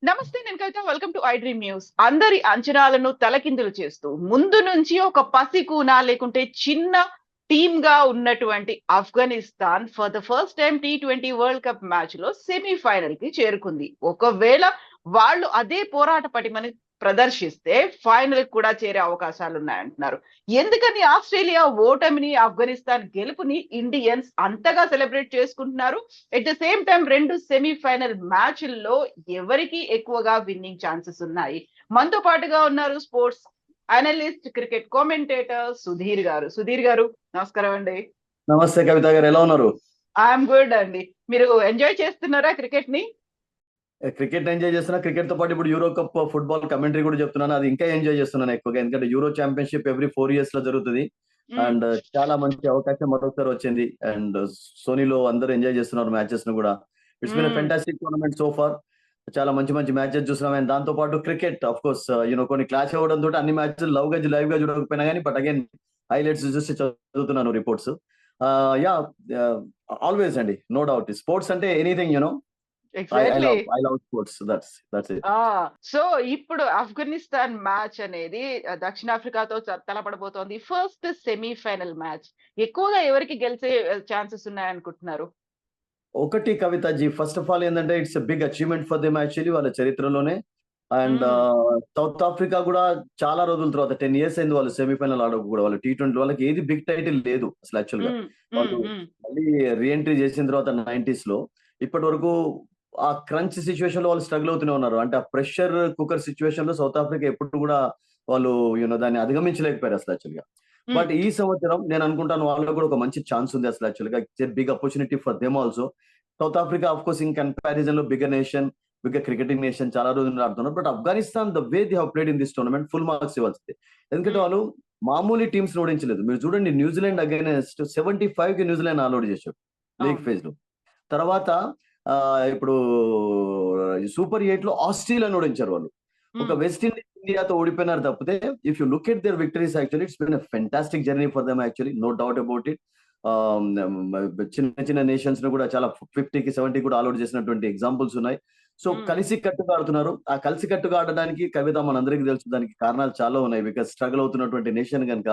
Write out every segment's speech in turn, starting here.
నమస్తే, నేను Kavitha. Welcome to I Dream News. అందరి అంచనాలను తలకిందులు చేస్తూ ముందు నుంచి ఒక పసికూన లేకుంటే చిన్న టీమ్ గా ఉన్నటువంటి Afghanistan for the first time T20 world cup match లో సెమీఫైనల్ కి చేరుకుంది. ఒకవేళ వాళ్ళు అదే పోరాట పటిమని ప్రదర్శిస్తే ఫైనల్ కూడా చేరే అవకాశాలు ఉన్నాయంటున్నారు. ఎందుకని ఆస్ట్రేలియా ఓటమిని, ఆఫ్ఘనిస్తాన్ గెలుపుని ఇండియన్స్ అంతగా సెలబ్రేట్ చేసుకుంటున్నారు? ఎట్ ద సేమ్ టైం రెండు సెమీఫైనల్ మ్యాచ్ల్లో ఎవరికి ఎక్కువగా విన్నింగ్ ఛాన్సెస్ ఉన్నాయి? మనతో పాటుగా ఉన్నారు sports analyst, cricket commentator Sudheer గారు. సుధీర్ గారు, నమస్కారం అండి. నమస్తే కవిత గారు, ఎలా ఉన్నారు? ఐఎమ్ గుడ్ అండి. మీరు ఎంజాయ్ చేస్తున్నారా క్రికెట్ ని? క్రికెట్ ఎంజాయ్ చేస్తున్నా. క్రికెట్ తో పాటు ఇప్పుడు యూరో కప్ ఫుట్బాల్ కమెంటరీ కూడా చెప్తున్నాను. అది ఇంకా ఎంజాయ్ చేస్తున్నాను ఎక్కువగా, ఎందుకంటే యూరో ఛాంపియన్షిప్ ఎవ్రీ 4 years లో జరుగుతుంది. అండ్ చాలా మంచి అవకాశం మరొకసారి వచ్చింది. అండ్ సోనీలో అందరూ ఎంజాయ్ చేస్తున్నారు మ్యాచెస్ ను కూడా. It's been fantastic tournament so far. చాలా మంచి మంచి మ్యాచెస్ చూస్తున్నాం. అండ్ దాంతో పాటు క్రికెట్ ఆఫ్ కోర్స్ కొన్ని క్లాష్ అవ్వడం తోటి అన్ని మ్యాచెస్ లైవ్ గా చూడకపోయినా కానీ, బట్ అగైన్ హైలైట్స్ చూసి చదువుతున్నాను రిపోర్ట్స్. యా, ఆల్వేస్ అండి, నో డౌట్. స్పోర్ట్స్ అంటే anything, exactly. I love sports. That's it. So ఇప్పుడు ఆఫ్ఘనిస్తాన్ మ్యాచ్ అనేది దక్షిణాఫ్రికాతో తలపడబోతోంది. First semifinal match. ఎక్కువగా ఎవరికి గెలిచే ఛాన్సెస్ ఉన్నాయనుకుంటున్నారు? ఒకటి కవితాజీ, ఫస్ట్ ఆఫ్ ఆల్ ఏంటంటే it's big achievement for them actually, వాళ్ళ చరిత్రలోనే. అండ్ సౌత్ ఆఫ్రికా కూడా చాలా రోజుల తర్వాత 10 years అయింది వాళ్ళు సెమీఫైనల్ ఆడకు కూడా. వాళ్ళు T20 వాళ్ళకి ఏది బిగ్ టైటిల్ లేదు అసలు యాక్చువల్ గా. వాళ్ళు మళ్ళీ రీఎంట్రీ చేసిన తర్వాత 90s లో ఇప్పటి వరకు ఆ క్రంచ్ సిచ్యువేషన్ లో వాళ్ళు స్ట్రగుల్ అవుతూనే ఉన్నారు. అంటే ఆ ప్రెషర్ కుక్కర్ సిచ్యువేషన్ లో సౌత్ ఆఫ్రికా ఎప్పుడు కూడా వాళ్ళు దాన్ని అధిగమించలేకపోయారు అసలు యాక్చువల్ గా. బట్ ఈ సంవత్సరం నేను అనుకుంటాను వాళ్ళకు కూడా ఒక మంచి ఛాన్స్ ఉంది అసలు యాక్చువల్ గా. It's big opportunity for them also. South Africa of course in comparison లో bigger nation, bigger cricketing nation, చాలా రోజులు ఆడుతున్నారు. But Afghanistan the way they have played in this tournament full marks ఇవ్వాల్సింది. ఎందుకంటే వాళ్ళు మామూలు టీమ్స్ ఓడించలేదు. మీరు చూడండి, న్యూజిలాండ్ అగైనెస్ట్ 75 కి న్యూజిలాండ్ ఆల్ అవుట్ చేశాడు లీగ్ ఫేజ్ లో. తర్వాత ఇప్పుడు సూపర్ 8 లో ఆస్ట్రేలియాను ఓడించారు వాళ్ళు. ఒక వెస్ట్ ఇండీస్ ఇండియాతో ఓడిపోయినారు తప్పితే, if you look at their victories actually it's been a fantastic journey for them actually, no doubt about it. చిన్న చిన్న నేషన్స్ ను కూడా చాలా 50కి 70 కూడా ఆల్అౌట్ చేసినటువంటి ఎగ్జాంపుల్స్ ఉన్నాయి. సో కలిసి కట్టుగా ఆడుతున్నారు. ఆ కలిసి కట్టుగా ఆడడానికి కవిత మనందరికీ తెలుసు, దానికి కారణాలు చాలా ఉన్నాయి. బికాస్ స్ట్రగుల్ అవుతున్నటువంటి నేషన్ కనుక.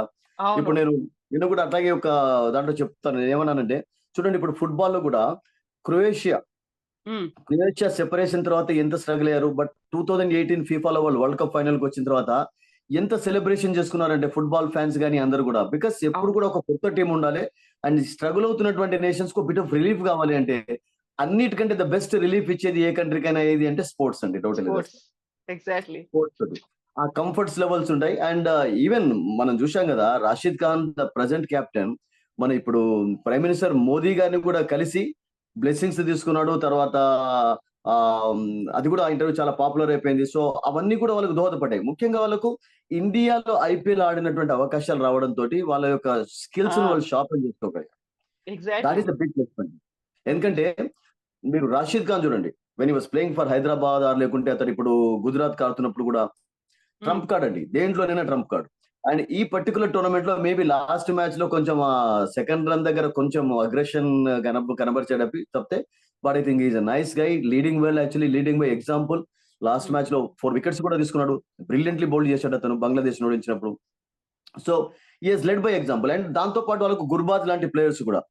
ఇప్పుడు నేను కూడా అట్లాగే ఒక దాంట్లో చెప్తాను. ఏమన్నానంటే, చూడండి, ఇప్పుడు ఫుట్బాల్ లో కూడా క్రొయేషియా సెపరేషన్ తర్వాత ఎంత స్ట్రగుల్ అయ్యారు. బట్ 2018 ఫీఫాలో వాళ్ళు వరల్డ్ కప్ ఫైనల్ కి వచ్చిన తర్వాత ఎంత సెలబ్రేషన్ చేసుకున్నారంటే ఫుట్బాల్ ఫ్యాన్స్ కానీ అందరూ కూడా. బికాస్ ఎప్పుడు కూడా ఒక కొత్త టీం ఉండాలి. అండ్ స్ట్రగుల్ అవుతున్నటువంటి నేషన్స్ కు బిట్ ఆఫ్ రిలీఫ్ కావాలి అంటే, అన్నిటికంటే ద బెస్ట్ రిలీఫ్ ఇచ్చేది ఏ కంట్రీకైనా ఏది అంటే స్పోర్ట్స్ అండి. Total exactly. స్పోర్ట్స్ ఆ కంఫర్ట్స్ లెవెల్స్ ఉంటాయి. అండ్ ఈవెన్ మనం చూసాం కదా, Rashid Khan the present captain, మన ఇప్పుడు ప్రైమ్ మినిస్టర్ మోదీ గారిని కూడా కలిసి బ్లెస్సింగ్స్ తీసుకున్నాడు. తర్వాత అది కూడా ఇంటర్వ్యూ చాలా పాపులర్ అయిపోయింది. సో అవన్నీ కూడా వాళ్ళకు దోహదపడ్డాయి. ముఖ్యంగా వాళ్ళకు ఇండియాలో IPL ఆడినటువంటి అవకాశాలు రావడం తోటి వాళ్ళ యొక్క స్కిల్స్ వాళ్ళు షార్పెన్ చేసుకోగలిగారు. That is the big plus point. ఎందుకంటే మీరు రాషిద్ ఖాన్ చూడండి, when he was playing for Hyderabad or లేకుంటే అతను ఇప్పుడు గుజరాత్ ఆడుతున్నప్పుడు కూడా ట్రంప్ కార్డ్ అండి, దేంట్లోనైనా ట్రంప్ కార్డ్. అండ్ ఈ పర్టికులర్ టోర్నమెంట్ లో మేబీ లాస్ట్ మ్యాచ్ లో కొంచెం సెకండ్ రన్ దగ్గర కొంచెం అగ్రెషన్ కనబరిచేటప్పుడు తప్పితే, but I think is a nice guy, leading well actually, leading by example. Last match లో 4 wickets కూడా తీసుకున్నాడు. బ్రిలియంట్లీ బౌల్డ్ చేశాడు అతను బంగ్లాదేశ్ ఓడించినప్పుడు. So is led by example. And దాంతో పాటు వాళ్ళకు గుర్బాజ్ లాంటి ప్లేయర్స్ కూడా.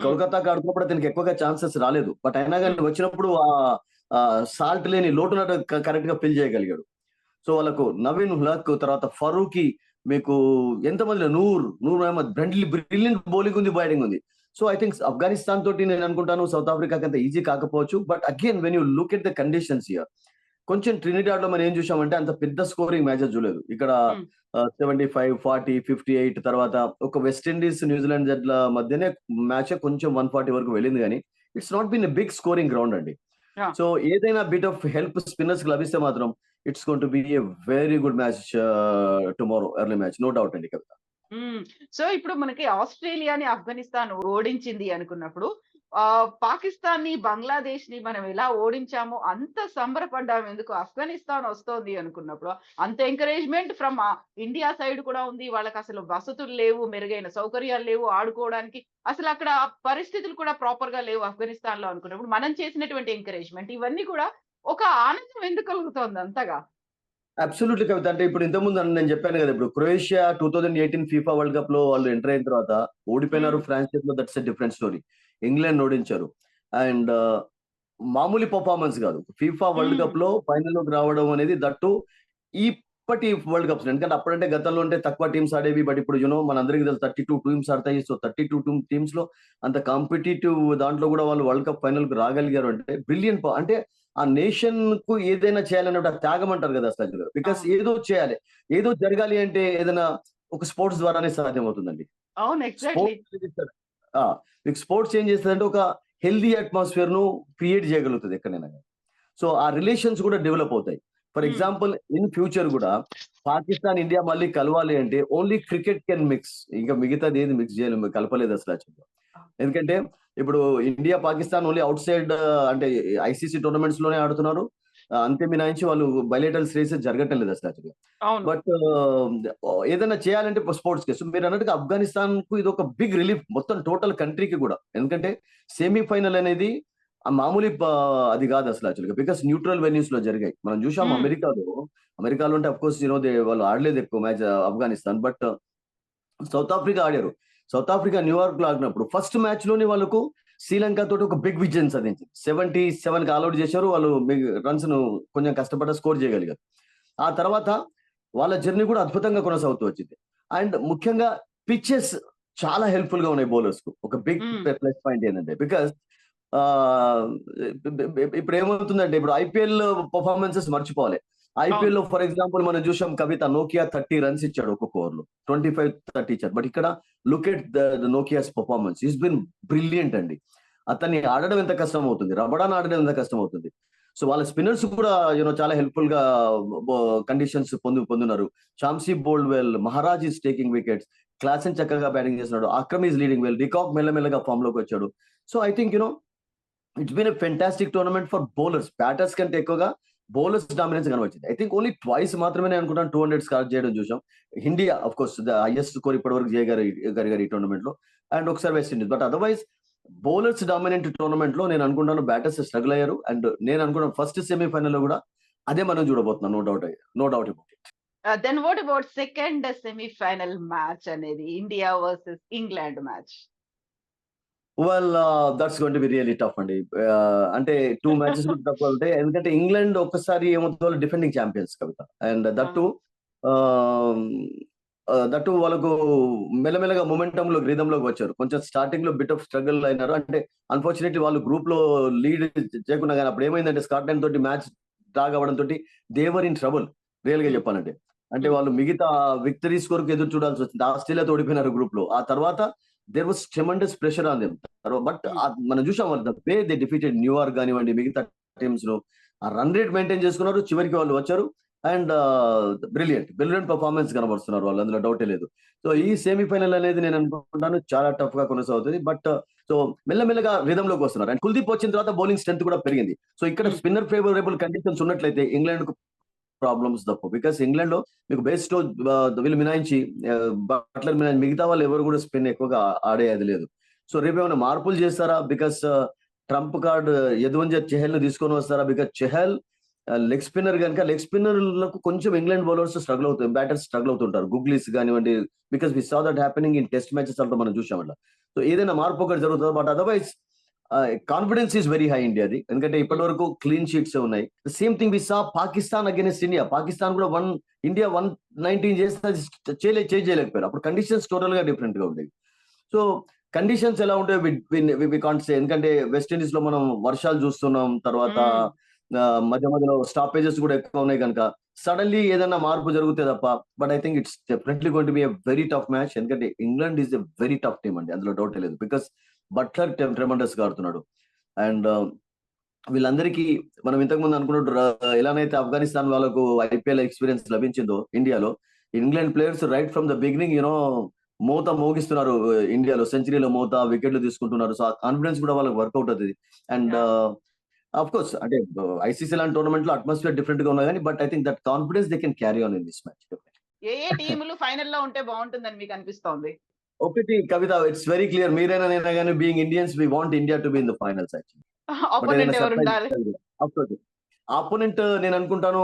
కోల్కతాకి ఆడుతున్నప్పుడు అతనికి ఎక్కువగా ఛాన్సెస్ రాలేదు. బట్ అయినా కానీ వచ్చినప్పుడు సాల్ట్ లేని లోటున కరెక్ట్ గా ఫిల్ చేయగలిగాడు. సో వాళ్ళకు నవీన్ హులక్, తర్వాత ఫరూకి, మీకు ఎంతమంది నూర్ అహ్మద్, బ్రిలియంట్ బౌలింగ్ ఉంది, బ్యాటింగ్ ఉంది. సో ఐ థింక్ ఆఫ్ఘనిస్తాన్ తోటి నేను అనుకుంటాను సౌత్ ఆఫ్రికాకి అంత ఈజీ కాకపోవచ్చు. But again when you look at the conditions here, కొంచెం ట్రినిడాడ్ లో మనం ఏం చూసామంటే అంత పెద్ద స్కోరింగ్ మ్యాచెస్ చూడలేదు. ఇక్కడ 75, 40, 58, తర్వాత ఒక వెస్ట్ ఇండీస్ న్యూజిలాండ్ జట్ల మధ్యనే మ్యాచ్ కొంచెం 140 వరకు వెళ్ళింది. కానీ it's not been a big scoring ground అండి. సో ఏదైనా బిట్ ఆఫ్ హెల్ప్ స్పిన్నర్స్ కి లభిస్తే మాత్రం it's going to be a very good match tomorrow early match, no doubt అండి కవిత. సో ఇప్పుడు మనకి ఆస్ట్రేలియాని ఆఫ్ఘనిస్తాన్ ఓడించింది అనుకున్నప్పుడు, పాకిస్తాన్ ని, బంగ్లాదేశ్ ని మనం ఎలా ఓడించామో అంత సంబరపడ్డాము ఎందుకు? ఆఫ్ఘనిస్తాన్ వస్తోంది అనుకున్నప్పుడు అంత ఎంకరేజ్మెంట్ ఫ్రమ్ ఇండియా సైడ్ కూడా ఉంది. వాళ్ళకి అసలు వసతులు లేవు, మెరుగైన సౌకర్యాలు లేవు ఆడుకోవడానికి. అసలు అక్కడ పరిస్థితులు కూడా ప్రాపర్ గా లేవు ఆఫ్ఘనిస్తాన్ లో అనుకున్నప్పుడు మనం చేసినటువంటి ఎంకరేజ్మెంట్ ఇవన్నీ కూడా ఒక ఆనందం ఎందుకు కలుగుతోంది అంతగా? అబ్సల్యూట్లీ కవిత. అంటే ఇప్పుడు ఇంతకుముందు నేను చెప్పాను కదా! ఇప్పుడు క్రొయేషియా 2018 ఫీఫా వరల్డ్ కప్‌లో వాళ్ళు ఎంటర్ అయిన తర్వాత ఓడిపోయినారు హ్మ్. ఫ్రాన్స్ చేతిలో. That's a different story. England ఓడించారు. అండ్ మామూలు పెర్ఫార్మన్స్ కాదు. FIFA world hmm. కప్‌లో ఫైనల్‌లోకి రావడం అనేది దట్టు ఇప్పటి వరల్డ్ కప్స్. ఎందుకంటే అప్పుడంటే గతంలో అంటే తక్కువ టీమ్స్ ఆడేవి. బట్ ఇప్పుడు మనందరికీ తెలుసు 32 టీమ్స్ ఆడతాయి. సో 32 టీమ్స్‌లో అంత కాంపిటీటివ్ దాంట్లో కూడా వాళ్ళు వరల్డ్ కప్ ఫైనల్‌కి రాగలిగారు అంటే బ్రిలియంట్. అంటే ఆ నేషన్‌కు ఏదైనా చేయాలనే ఒక త్యాగం అంటారు కదా అసలు. బికాస్ అవును. ఏదో చేయాలి. ఏదో జరగాలి అంటే ఏదైనా ఒక స్పోర్ట్స్ ద్వారానే సాధ్యమవుతుందండి. అవును. ఎగ్జాక్ట్‌లీ. స్పోర్ట్స్ ఏం చేస్తది ఆ! మీకు స్పోర్ట్స్ ఏం చేస్తదంటే ఒక హెల్తీ అట్మాస్ఫియర్‌ను క్రియేట్ చేయగలుగుతది ఎక్కడైనా గాని. సో, ఆ రిలేషన్స్ కూడా డెవలప్ అవుతాయి. ఫర్ హ్మ్. ఎగ్జాంపుల్ ఇన్ ఫ్యూచర్ గూడా పాకిస్తాన్, ఇండియా మళ్ళీ కలవాలి అంటే ఓన్లీ క్రికెట్ కెన్ మిక్స్. ఇంకా మిగతాది ఏది మిక్స్ చేయలేము. కలపలేదు అసలు యాక్చువల్‌గా. ఎందుకంటే ఇప్పుడు India, Pakistan only out side అంటే ఐసీసీ టోర్నమెంట్స్ లోనే ఆడుతున్నారు. అంతే మినహాయించి వాళ్ళు బైలేటరల్ సిరీసెస్ జరగటం లేదు అసలు యాక్చువల్‌గా. అవును. బట్ ఏదైనా చేయాలంటే స్పోర్ట్స్‌కే. సో మీరన్నట్టుగా ఆఫ్ఘనిస్తాన్‌కు ఇదొక బిగ్ రిలీఫ్ మొత్తం టోటల్ కంట్రీకి గూడా. ఎందుకంటే సెమీఫైనల్ అనేది మామూలు అది కాదు అసలు యాక్చువల్‌గా. బికాస్ న్యూట్రల్ వెన్యూస్‌లో జరిగాయి. మనం చూసాం హ్మ్. అమెరికాలో అంటే ఆఫ్‌కోర్స్ వాళ్ళు ఆడలేదు ఎక్కువ match Afghanistan. But South Africa ఆడారు. సౌత్ ఆఫ్రికా న్యూయార్క్‌లో ఆడినప్పుడు ఫస్ట్ మ్యాచ్‌లోనే వాళ్ళకు శ్రీలంక తోటి ఒక బిగ్ విజయం సాధించింది. 77కి ఆల్ ఔట్ చేశారు. వాళ్ళు రన్స్‌ను కొంచెం కష్టపడ్డ స్కోర్ చేయగలిగారు. ఆ తర్వాత వాళ్ళ జర్నీ కూడా అద్భుతంగా కొనసాగుతూ వచ్చింది. అండ్ ముఖ్యంగా పిచెస్ చాలా హెల్ప్‌ఫుల్‌గా ఉన్నాయి బౌలర్స్‌కు. ఒక బిగ్ హ్మ్. ప్లస్ పాయింట్ ఏంటంటే బికాస్ ఆహ్, ఇప్పుడేమవుతుందంటే ఇప్పుడు ఐపీఎల్ పెర్ఫార్మన్సెస్ మర్చిపోవాలి. అవును. ఐపీఎల్‌లో ఫర్ ఎగ్జాంపుల్ మనం చూసాం కవిత నోకియా 30 రన్స్ ఇచ్చాడు ఒక్కొక్క ఓవర్‌లో. 25, 30 ఇచ్చాడు. బట్ ఇక్కడ look at the Nokia's performance. He has been brilliant అండి. అతన్ని ఆడడం ఎంత కష్టమవుతుంది. రబడాన్ ఆడడం ఎంత కష్టమవుతుంది. సో వాళ్ళ స్పిన్నర్స్ కూడా చాలా హెల్ప్‌ఫుల్‌గా బో కండిషన్స్ పొందున్నారు. Shamsi bowled well, Maharaj is taking wickets. Klaasen చక్కగా బ్యాటింగ్ చేస్తున్నాడు. Markram is leading well. De Kock మెల్లమెల్లగా ఫార్మ్‌లోకి వచ్చాడు. So I think it's been a fantastic tournament for bowlers. Batters కంటే ఎక్కువగా బౌలర్స్ డామినెన్స్ కనబడింది. ఐ థింక్ ఓన్లీ ట్వైస్ మాత్రమే నేను అనుకుంటాను 200 స్కోర్ చేయడం చూసాం. India of course the highest score ఇప్పటివరకు చేయగలిగారు ఈ టోర్నమెంట్ లో. అండ్ ఒకసారి West Indies. But otherwise bowlers dominant tournament లో నేను అనుకుంటాను బ్యాటర్స్ స్ట్రగుల్ అయ్యారు. అండ్ నేను అనుకున్నాను ఫస్ట్ సెమీఫైనల్ లో కూడా అదే మనం చూడబోతున్నాం. No doubt about it. Then what about second semifinal match అనేది India versus England match? Well that's going to be really tough అండి. అంటే 2 మ్యాచెస్ కూడా టఫ్ ఉంటాయి. ఎందుకంటే ఇంగ్లాండ్ ఒక్కసారి ఏమవుతుందో వాళ్ళు డిఫెండింగ్ చాంపియన్స్ కవిత. అండ్ ఆహ్, దట్టు వాళ్ళకు మెల్లమెల్లగా మొమెంటంలో రిథమ్‌లోకి వచ్చారు. కొంచెం స్టార్టింగ్‌లో బిట్ ఆఫ్ స్ట్రగుల్ అయినారు. అంటే అన్‌ఫార్చునేట్‌లీ వాళ్ళు గ్రూప్‌లో లీడ్ చేయకుండా గాని అప్పుడు ఏమైందంటే స్కాట్లాండ్ తోటి మ్యాచ్ డ్రా అవ్వడంతోటి దే వర్ ఇన్ ట్రబుల్ రియల్‌గా హ్మ్. చెప్పాలంటే. అంటే హ్మ్. వాళ్ళు మిగతా విక్టరీస్ కొరకు ఎదురు చూడాల్సొచ్చింది. ఆస్ట్రేలియాతో ఓడిపోయినారు గ్రూప్‌లో. ఆ తర్వాత there was tremendous pressure on them. But hmm. మనం చూసాం వాళ్ళు the way they defeated New York గానివ్వండి, మిగతా టీమ్స్‌లో ఆ రన్ రేట్ మెయింటైన్ చేసుకున్నారు. చివరికి వాళ్ళు వచ్చారు. అండ్ బ్రిలియంట్ పెర్ఫార్మన్స్ కనబరుస్తున్నారు వాళ్ళు. అందులో డౌటే లేదు. సో ఈ సెమీఫైనల్ అనేది నేను అనుకుంటున్నాను చాలా టఫ్‌గా కొనసాగుతది. బట్ సో మెల్లమెల్లగా రిథమ్‌లోకి వస్తున్నారు. అండ్ కుల్దీప్ వచ్చిన తర్వాత బౌలింగ్ స్ట్రెంత్ కూడా పెరిగింది. సో ఇక్కడ హ్మ్. స్పిన్నర్ ఫేవరబుల్ కండిషన్స్ ఉన్నట్లయితే ఇంగ్లాండ్‌కు ప్రాబ్లమ్స్ తప్పవు. బికాస్ ఇంగ్లాండ్‌లో మీకు బేస్‌లో వీళ్ళు మినహాయించి బట్లర్ మినహాయించి మిగతా వాళ్ళు ఎవరు కూడా స్పిన్ ఎక్కువగా ఆడేది లేదు. సో రేపేమైనా మార్పులు చేస్తారా? బికాస్ ట్రంప్ కార్డ్ యదువంజ చెహల్‌ని తీసుకొని వస్తారా? బికాస్ చెహల్ లెగ్ స్పిన్నర్ గనుక లెగ్ స్పిన్నర్‌లకు కొంచెం ఇంగ్లాండ్ బౌలర్స్ స్ట్రగుల్ అవుతారు. బ్యాటర్స్ స్ట్రగుల్ అవుతుంటారు. గుగ్లీస్ గానివ్వండి because we saw that happening in test matches అంతా మనం చూసాం అట్లా. సో ఏదైనా మార్పు ఒకటి జరుగుతది. But otherwise confidence is very high ఇండియాది. ఎందుకంటే హ్మ్. ఇప్పటివరకు క్లీన్ షీట్స్ ఉన్నాయి. Same thing we saw Pakistan against India. Pakistan కూడా ఇండియా 119 చేస్తే అది చేయలేకపోయారు. అప్పుడు కండిషన్స్ టోటల్‌గా డిఫరెంట్‌గా ఉండేవి. సో కండిషన్స్ ఎలా ఉంటాయో వి కాంట్ సే. ఎందుకంటే వెస్ట్ ఇండీస్‌లో మనం వర్షాలు చూస్తున్నాం. తర్వాత హ్మ్. మధ్య మధ్యలో స్టాపేజెస్ కూడా ఎక్కువ ఉన్నాయి గనుక సడెన్‌లీ ఏదైనా మార్పు జరిగితే తప్ప but I think it's definitely going to be a very tough match. ఎందుకంటే England is a very tough team అండి. అందులో డౌటే లేదు. బికాస్ బట్లర్ ట్రెమెండస్‌గా ఆడుతున్నాడు. అండ్ వీళ్ళందరికీ మనం ఇంతకుముందు అనుకున్నట్టు ఎలానైతే ఆఫ్ఘనిస్తాన్ వాళ్ళకు ఐపీఎల్ ఎక్స్‌పీరియన్స్ లభించిందో ఇండియాలో, England players right from the beginning మోత మోగిస్తున్నారు. ఇండియాలో సెంచరీల మోత, వికెట్లు తీసుకుంటున్నారు. సో, ఆ కాన్ఫిడెన్స్ కూడా వాళ్ళకి వర్కౌట్ అవుతది. And yeah! ఆఫ్ కోర్స్ అంటే ఐసీసీ లాంటి టోర్నమెంట్‌లో అట్మాస్ఫియర్ డిఫరెంట్‌గా ఉన్నా గాని, but I think that confidence they can carry on in this match. ఏ టీములు ఫైనల్‌లో ఉంటే బావుంటుందని మీకనిపిస్తోంది? ఒకటి కవిత ఇట్స్ వెరీ క్లియర్ మీరైనా నేనైనా గాని being Indians we want India to be in the finals actually. But opponent ఏదైనా సర్ప్రైజ్ ఎవరుండాలి? ఆఫ్ కోర్స్ ఆపోనెంట్ నేను అనుకుంటాను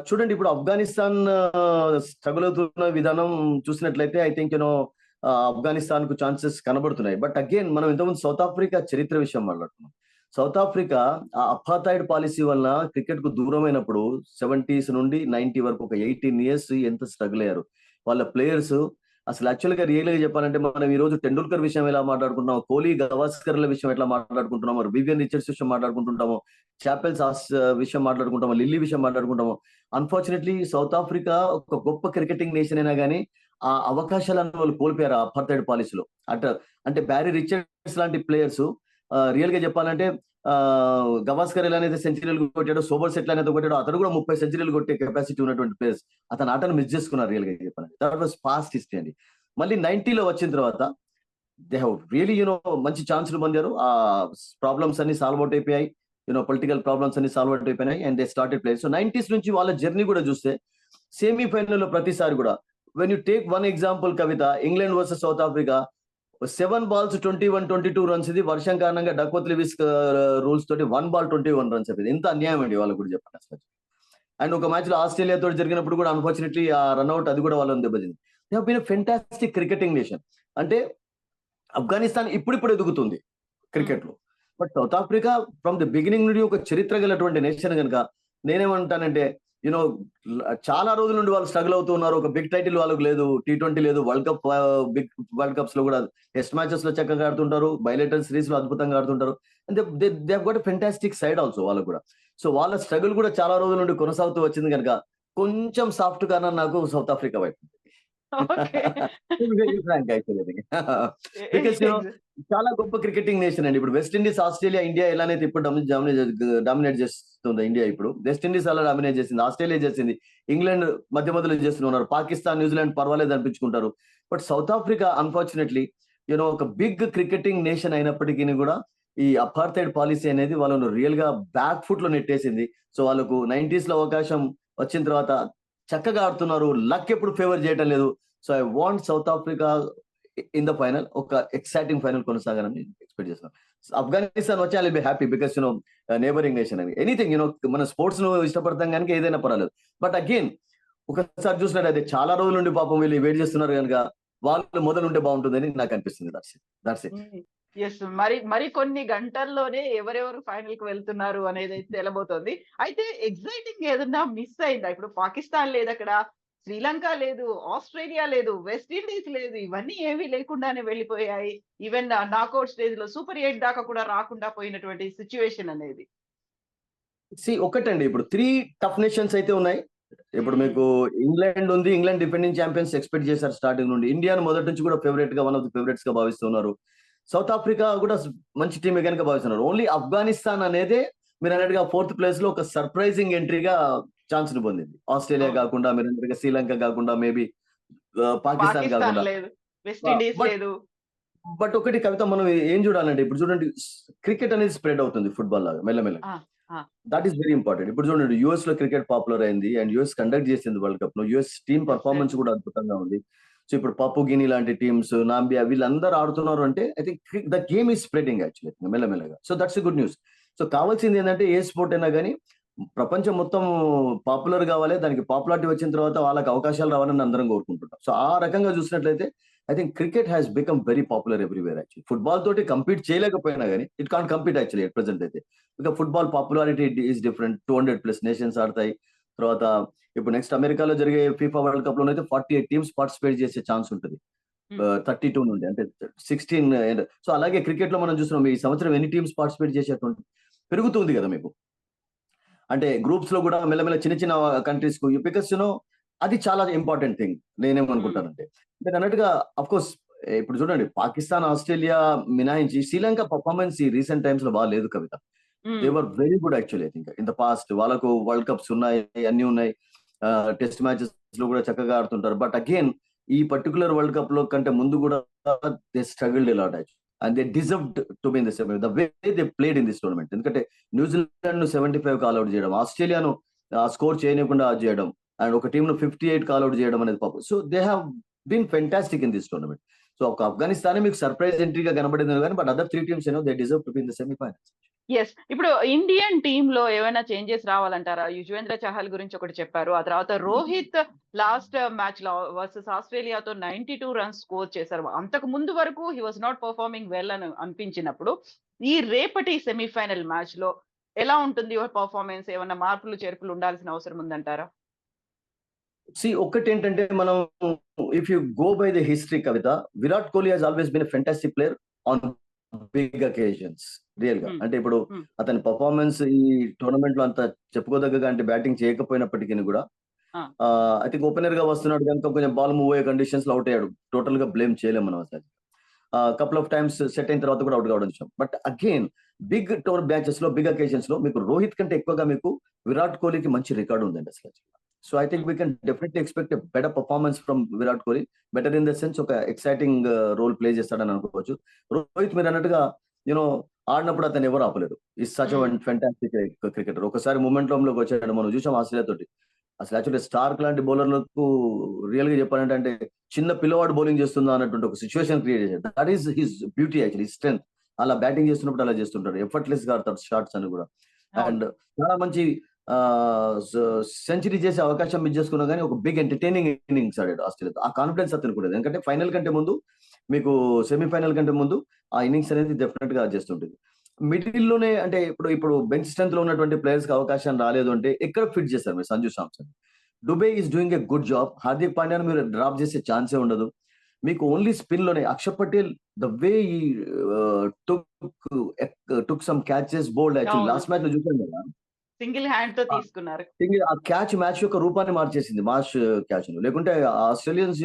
చూడండి ఇప్పుడు ఆఫ్ఘనిస్తాన్ స్ట్రగుల్ అవుతున్న విధానం చూసినట్లయితే ఐ థింక్ ఆఫ్ఘనిస్తాన్ కు ఛాన్సెస్ కనబడుతున్నాయి. బట్ అగైన్ మనం ఇంతకుముందు సౌత్ ఆఫ్రికా చరిత్ర విషయం మాట్లాడుతున్నాం. సౌత్ ఆఫ్రికా ఆ అపార్థైడ్ పాలసీ వల్ల క్రికెట్ కు దూరమైనప్పుడు 70s నుండి 90 వరకు ఒక 18 years ఎంత స్ట్రగుల్ అయ్యారు వాళ్ళ ప్లేయర్స్. అసలు యాక్చువల్ గా రియల్ గా చెప్పాలంటే మనం ఈ రోజు టెండూల్కర్ విషయం ఎలా మాట్లాడుకుంటున్నాం, కోహ్లీ గవాస్కర్ల విషయం ఎట్లా మాట్లాడుకుంటున్నాము, వివియన్ రిచర్డ్స్ విషయం మాట్లాడుకుంటుంటాము, చాపెల్స్ విషయం మాట్లాడుకుంటాము, లిల్లీ విషయం మాట్లాడుకుంటాము. అన్ఫార్చునేట్లీ సౌత్ ఆఫ్రికా ఒక గొప్ప క్రికెటింగ్ నేషన్ అయినా కానీ ఆ అవకాశాలను వాళ్ళు కోల్పోయారు ఆ అపార్థైడ్ పాలసీలో. అంటే బ్యారీ రిచర్డ్స్ లాంటి ప్లేయర్స్ రియల్ గా చెప్పాలంటే గవాస్కర్ ఎలానైతే సెంచరీలు కొట్టాడో, సోబర్స్ ఎట్లానైతే కొట్టాడో అతను కూడా 30 సెంచరీలు కొట్టే కెపాసిటీ ఉన్నటువంటి ప్లేయర్స్ అతను ఆటను మిస్ చేసుకున్నారు రియల్ గా చెప్పాలంటే. దట్ వాస్ పాస్ట్ హిస్టరీ అండి. మళ్ళీ 90లో వచ్చిన తర్వాత దే హ్యావ్ రియలీ మంచి ఛాన్సులు పొందారు. ఆ ప్రాబ్లమ్స్ అన్ని సాల్వ్ అవుట్ అయిపోయాయి, పొలిటికల్ ప్రాబ్లమ్స్ అన్ని సాల్వ్ అవుట్ అయిపోయినాయి and they started playing. So 90s నుంచి వాళ్ళ జర్నీ కూడా చూస్తే సెమీఫైనల్లో ప్రతిసారి కూడా when you take one example Kavitha, England versus south Africa 7 balls 21-22 runs, ఇది వర్షం కారణంగా డక్వర్త్ లూయిస్ రూల్స్ తోటి 1 ball 21 runs అయిపోయింది. ఎంత అన్యాయం అండి వాళ్ళకు కూడా చెప్పండి అసలు. అండ్ ఒక మ్యాచ్ లో ఆస్ట్రేలియా తోటి జరిగినప్పుడు కూడా అన్ఫార్చునేట్లీ ఆ రన్అట్ అది కూడా వాళ్ళని దెబ్బతింది. They have been fantastic cricketing nation. అంటే ఆఫ్ఘనిస్తాన్ ఇప్పుడిప్పుడు ఎదుగుతుంది క్రికెట్ లో, but South Africa from the beginning నుండి ఒక చరిత్ర గలటువంటి నేషన్ కనుక నేనేమంటానంటే చాలా రోజుల నుండి వాళ్ళు స్ట్రగుల్ అవుతూ ఉన్నారు. ఒక బిగ్ టైటిల్ వాళ్ళకి లేదు, T20 లేదు, world cup big world cups లో కూడా టెస్ట్ మ్యాచెస్ లో చక్కగా ఆడుతుంటారు, బైలేటరల్ సిరీస్ లో అద్భుతంగా ఆడుతుంటారు. And they have got fantastic side also వాళ్ళకు కూడా. సో వాళ్ళ స్ట్రగుల్ కూడా చాలా రోజుల నుండి కొనసాగుతూ వచ్చింది కనుక కొంచెం సాఫ్ట్ గానే నాకు సౌత్ ఆఫ్రికా వైపు బికాస్ చాలా గొప్ప క్రికెటింగ్ నేషన్ అండి. ఇప్పుడు వెస్టిండీస్, ఆస్ట్రేలియా, ఇండియా ఎలానైతే ఇప్పుడు డామినేట్ చేస్తుంది ఇండియా, ఇప్పుడు వెస్టిండీస్ అలా డామినేట్ చేసింది, ఆస్ట్రేలియా చేసింది, ఇంగ్లాండ్ మధ్య మధ్యలో చేస్తున్నారు, పాకిస్తాన్, న్యూజిలాండ్ పర్వాలేదు అనిపించుకుంటారు. బట్ సౌత్ ఆఫ్రికా అన్ఫార్చునేట్లీ ఒక బిగ్ క్రికెటింగ్ నేషన్ అయినప్పటికీ కూడా ఈ అపార్థైడ్ పాలసీ అనేది వాళ్ళను రియల్ గా బ్యాక్ ఫుట్ లో నెట్టేసింది. సో వాళ్ళకు 90s లో అవకాశం వచ్చిన తర్వాత చక్కగా ఆడుతున్నారు, లక్ ఎప్పుడు ఫేవర్ చేయటం లేదు. So I want south Africa in the final, ఒక ఎక్సైటింగ్ ఫైనల్ కొనసాగాలని ఎక్స్పెక్ట్ చేస్తున్నాను. ఆఫ్ఘనిస్తాన్ వచ్చి I be happy because neighbouring nation అని ఎనీథింగ్ మన స్పోర్ట్స్ ను ఇష్టపడతాం కనుక ఏదైనా పర్వాలేదు. బట్ అగైన్ ఒకసారి చూసినట్టు అయితే చాలా రోజుల నుండి పాపం వీళ్ళు వెయిట్ చేస్తున్నారు కనుక వాళ్ళు మొదలుంటే బాగుంటుందని నాకు అనిపిస్తుంది. That's it. ఎస్, మరి కొన్ని గంటల్లోనే ఎవరెవరు ఫైనల్ కి వెళ్తున్నారు అనేది అయితే తెలబోతోంది. అయితే ఎగ్జైటింగ్ ఏదన్నా మిస్ అయిందా? ఇప్పుడు పాకిస్తాన్ లేదు అక్కడ, శ్రీలంక లేదు, ఆస్ట్రేలియా లేదు, వెస్టిండీస్ లేదు, ఇవన్నీ ఏమీ లేకుండానే వెళ్ళిపోయాయి. ఈవెన్ నాకౌట్ స్టేజ్ లో సూపర్ 8 దాకా కూడా రాకుండా పోయినటువంటి సిచ్యువేషన్ అనేది. ఒకటండి, ఇప్పుడు 3 టఫ్ నేషన్స్ అయితే ఉన్నాయి. ఇప్పుడు మీకు ఇంగ్లాండ్ ఉంది, ఇంగ్లాండ్ డిఫెండింగ్ ఛాంపియన్స్ ఎక్స్పెక్ట్ చేశారు స్టార్టింగ్ నుండి. ఇండియాను మొదటి నుంచి కూడా ఫేవరెట్ గా, వన్ ఆఫ్ ది ఫేవరెట్స్ గా భావిస్తున్నారు. సౌత్ ఆఫ్రికా కూడా మంచి టీమే కనుక భావిస్తున్నారు. ఓన్లీ ఆఫ్ఘనిస్తాన్ అనేదే మీరు అన్నట్టుగా 4th ప్లేస్ లో ఒక సర్ప్రైజింగ్ ఎంట్రీగా ఛాన్స్ ని పొందింది. ఆస్ట్రేలియా కాకుండా, మీరు అన్నట్టుగా శ్రీలంక కాకుండా, మేబీ పాకిస్తాన్ కాకుండా. లేదు, వెస్టిండీస్ లేదు. బట్ ఒకటి కవిత, మనం ఏం చూడాలంటే ఇప్పుడు చూడండి, క్రికెట్ అనేది స్ప్రెడ్ అవుతుంది ఫుట్బాల్ లాగా మెల్లమెల్ల. That is very important. ఇప్పుడు చూడండి, యుఎస్ లో క్రికెట్ పాపులర్ అయింది అండ్ యుఎస్ కండక్ట్ చేసింది వరల్డ్ కప్ లో. యుఎస్ టీమ్ పర్ఫార్మెన్స్ కూడా అద్భుతంగా ఉంది. సో ఇప్పుడు పాపు గిని లాంటి టీమ్స్, నాంబియా, వీళ్ళందరూ ఆడుతున్నారు అంటే I think the game is spreading actually మెల్లమెల్లగా. So that's good news. So కావాల్సింది ఏంటంటే ఏ స్పోర్ట్ అయినా కానీ ప్రపంచం మొత్తం పాపులర్ కావాలి, దానికి పాపులారిటీ వచ్చిన తర్వాత వాళ్ళకి అవకాశాలు రావాలని అందరం కోరుకుంటున్నాం. సో ఆ రకంగా చూసినట్లయితే I think cricket has become very popular everywhere actually. Football తోటి కంపీట్ చేయలేకపోయినా కానీ it can't compete actually at present అయితే. ఇంకా football popularity is different. 200+ nations ఆడతాయి. తర్వాత ఇప్పుడు నెక్స్ట్ అమెరికాలో జరిగే ఫీఫా వరల్డ్ కప్ లోనైతే 48 టీమ్స్ పార్టిసిపేట్ చేసే ఛాన్స్ ఉంటుంది 32 నుండి, అంటే 16. సో అలాగే క్రికెట్ లో మనం చూస్తున్నాం ఈ సంవత్సరం ఎన్ని టీమ్స్ పార్టిసిపేట్ చేసేటువంటి పెరుగుతుంది కదా మీకు. అంటే గ్రూప్స్ లో కూడా మెల్లమెల్ల చిన్న చిన్న కంట్రీస్ కు, బికాస్ అది చాలా ఇంపార్టెంట్ థింగ్. నేనేమనుకుంటానంటే మీరు అన్నట్టుగా అఫ్ కోర్స్ ఇప్పుడు చూడండి, పాకిస్తాన్, ఆస్ట్రేలియా మినాయించి శ్రీలంక పర్ఫార్మెన్స్ ఈ రీసెంట్ టైమ్స్ లో బాగా లేదు Kavitha. They were very good actually. I think in the past వాళ్ళకు వరల్డ్ కప్స్ ఉన్నాయి, అన్ని ఉన్నాయి, టెస్ట్ మ్యాచెస్ లో కూడా చక్కగా ఆడుతుంటారు. బట్ అగైన్ ఈ పర్టికులర్ వరల్డ్ కప్ లో కంటే ముందు కూడా they struggled a lot and they deserved to be in the semi the way they played in this tournament. ఎందుకంటే న్యూజిలాండ్ ను 75 కాల్అౌట్ చేయడం, ఆస్ట్రేలియాను స్కోర్ చేయకుండా చేయడం, అండ్ ఒక టీమ్ ను 58 కాల్అౌట్ చేయడం అనేది పాపం. So they have been fantastic in this tournament. So ఒక ఆఫ్ఘనిస్తాన్ మీకు సర్ప్రైజ్ ఎంట్రీగా కనబడింది కానీ but other 3 teams they deserve to be in the semifinals. Yes. ఇప్పుడు ఇండియన్ టీమ్‌లో ఏమైనా చేంజెస్ రావాలంటారా? యుజ్వేంద్ర చహల్ గురించి ఒకటి చెప్పారు. ఆ తర్వాత రోహిత్ లాస్ట్ మ్యాచ్‌లో వర్సెస్ ఆస్ట్రేలియాతో 92 రన్స్ స్కోర్ చేశారు. అంతకు ముందు వరకు he was not performing well అని అనిపించినప్పుడు, ఈ రేపటి సెమీఫైనల్ మ్యాచ్‌లో ఎలా ఉంటుంది యువర్ పెర్ఫార్మెన్స్? ఏమన్నా మార్పులు, చేర్పులు ఉండాల్సిన అవసరం ఉందంటారా? ఒక్కటేంటంటే మనం if you go by the history Kavitha, Virat Kohli has always been a fantastic player on big occasions. Real గా హ్మ్. అంటే ఇప్పుడు హ్మ్. అతని పర్ఫార్మెన్స్ ఈ టోర్నమెంట్ లో అంత చెప్పుకోదగ్గగా అంటే బ్యాటింగ్ చేయకపోయినప్పటికీ కూడా ఆ! ఐ థింక్ ఓపెనర్ గా వస్తున్నాడు కనుక కొంచెం బాల్ మూవ్ అయ్యే కండిషన్స్ లో అవుట్ అయ్యాడు. టోటల్ గా బ్లేమ్ చేయలేము మనం అసలు. కపుల్ ఆఫ్ టైమ్స్ సెట్ అయిన తర్వాత కూడా అవుట్ కావడం చూసాం. బట్ అగైన్ బిగ్ టోర్ మ్యాచెస్ లో బిగ్ అకేషన్స్ లో మీకు రోహిత్ కంటే ఎక్కువగా మీకు విరాట్ కోహ్లీకి మంచి రికార్డు ఉందండి అసలు. So I think we can definitely expect a better performance from Virat Kohli. Better in the sense ఒక ఎక్సైటింగ్ రోల్ ప్లే చేస్తాడని అనుకోవచ్చు. రోహిత్ మీరు అన్నట్టుగా యూనో ఆడినప్పుడు అతను ఎవరు ఆపలేరు. Is such fantastic cricketer. ఒకసారి మూమెంట్ లోకి వచ్చాడు, మనం చూసాం ఆస్ట్రేలియా తోటి. అసలు యాక్చువల్లీ స్టార్క్ లాంటి బౌలర్లకు రియల్ గా చెప్పాలంటే అంటే చిన్న పిల్లవాడు బౌలింగ్ చేస్తుందా అన్నటువంటి ఒక సిచ్యువేషన్ క్రియేట్ చేశాడు. That is his beauty actually, strength. అలా బ్యాటింగ్ చేస్తున్నప్పుడు అలా చేస్తుంటాడు, ఎఫర్ట్లెస్ గా ఆడతాడు షాట్స్ అని కూడా. అండ్ చాలా మంచి సెంచరీ చేసే అవకాశం మిస్ చేసుకున్నా కానీ ఒక బిగ్ ఎంటర్టైనింగ్ ఇన్నింగ్స్ ఆడాడు ఆస్ట్రేలియా. ఆ కాన్ఫిడెన్స్ అతను కూడా, ఎందుకంటే ఫైనల్ కంటే ముందు మీకు సెమీఫైనల్ కంటే ముందు ఆ ఇన్నింగ్స్ అనేది డెఫినెట్ గా చేస్తుంటుంది. మిడిల్ లోనే అంటే ఇప్పుడు బెంచ్ స్ట్రెంత్ లో ఉన్నటువంటి ప్లేయర్స్ కి అవకాశం రాలేదు అంటే ఎక్కడ ఫిట్ చేశారు మీరు? Sanju Samson, Dube is doing a good job. Hardik పాండ్యాను మీరు డ్రాప్ చేసే ఛాన్సే ఉండదు. మీకు ఓన్లీ స్పిన్ లోనే అక్షర్ పటేల్ ద వే ఈ టుక్ సమ్ క్యాచెస్ బోల్డ్. యాక్చువల్లీ లాస్ట్ మ్యాచ్ లో చూసాను కదా, సింగిల్ హ్యాండ్ తో తీసుకున్నారు. ఆ క్యాచ్ మ్యాచ్ యొక్క రూపాన్ని మార్చేసింది. మాష్ క్యాచ్ లేకుంటే ఆస్ట్రేలియన్స్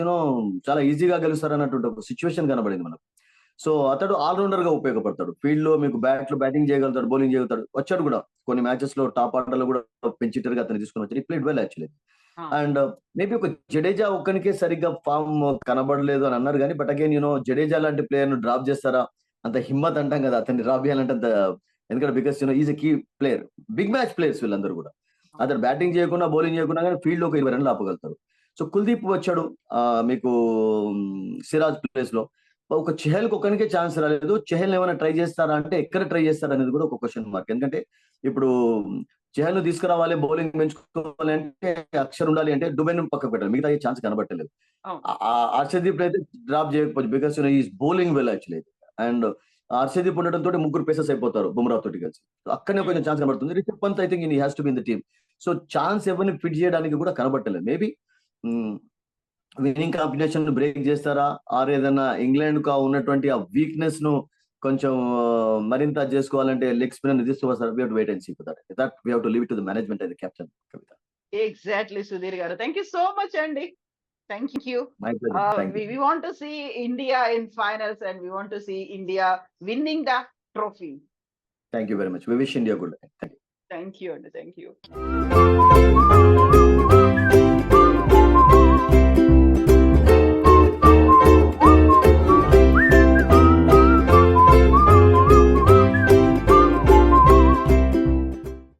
చాలా ఈజీగా గెలుస్తారు అన్నటువంటి ఒక సిచ్యువేషన్ కనబడింది మనకు. సో అతడు ఆల్రౌండర్ గా ఉపయోగపడతాడు. ఫీల్డ్ లో మీకు బ్యాటింగ్ చేయగలుగుతాడు, బౌలింగ్ చేయగలుగుతాడు. వచ్చాడు కూడా కొన్ని మ్యాచెస్ లో టాప్ ఆర్డర్ లో కూడా పెంచిటర్ గా అతను తీసుకుని వచ్చాడు. ఈ played well actually. And maybe ఒక జడేజా ఒక్కనికే సరిగ్గా ఫామ్ కనబడలేదు అని అన్నారు కానీ, బట్ అగైన్ జడేజా లాంటి ప్లేయర్ ను డ్రాప్ చేస్తారా? అంత హిమ్మత్ అంటాం కదా అతన్ని డ్రాప్ చేయాలంటే అంత, ఎందుకంటే because is a key player. Big match players వీళ్ళందరూ కూడా. అతను బ్యాటింగ్ చేయకుండా బౌలింగ్ చేయకుండా కానీ ఫీల్డ్ లో ఒక 20 రన్లు ఆపగలుగుతారు. సో కుల్దీప్ వచ్చాడు మీకు సిరాజ్ ప్లేస్ లో. ఒక చెహల్ ఒక్కనికే ఛాన్స్ రాలేదు. చెహల్ ఏమైనా ట్రై చేస్తారా అంటే ఎక్కడ ట్రై చేస్తారు అనేది కూడా ఒక క్వశ్చన్ మార్క్. ఎందుకంటే ఇప్పుడు చెహల్ ను తీసుకురావాలి, బౌలింగ్ పెంచుకోవాలి అంటే అక్షర్ ఉండాలి, అంటే దుబే ను పక్కకు పెట్టాలి. మిగతా ఛాన్స్ కనబట్టలేదు. హర్షదీప్ అయితే డ్రాప్ చేయకపోవచ్చు because is bowling well actually. And Harshdeep ఉండడంతో ముగ్గురు పేసర్స్ అయిపోతారు బుమ్రా తోటి కలిసి. అక్కడనే కొంచెం ఛాన్స్ కనబడుతుంది. Rishabh Pant I think he has to be in the team. So chance ఎవరిని ఫిట్ చేయడానికి కూడా కనబట్టలేదు. మేబీ విన్నింగ్ కాంబినేషన్ బ్రేక్ చేస్తారా, ఆర్ ఏదన్నా ఇంగ్లాండ్ కా ఉన్నటువంటి ఆ వీక్నెస్ ను కొంచెం మరింత చేసుకోవాలంటే లెగ్ స్పిన్నర్ ని తీసుకువస్తారు. We have to wait and see for that. That we have to leave it to the management and the captain Kavitha. Exactly Sudheer garu. Thank you so much అండి. Thank you. My pleasure. Thank you. We want to see India in finals and we want to see India winning the trophy. Thank you very much. We wish India good luck. Thank you. Thank you.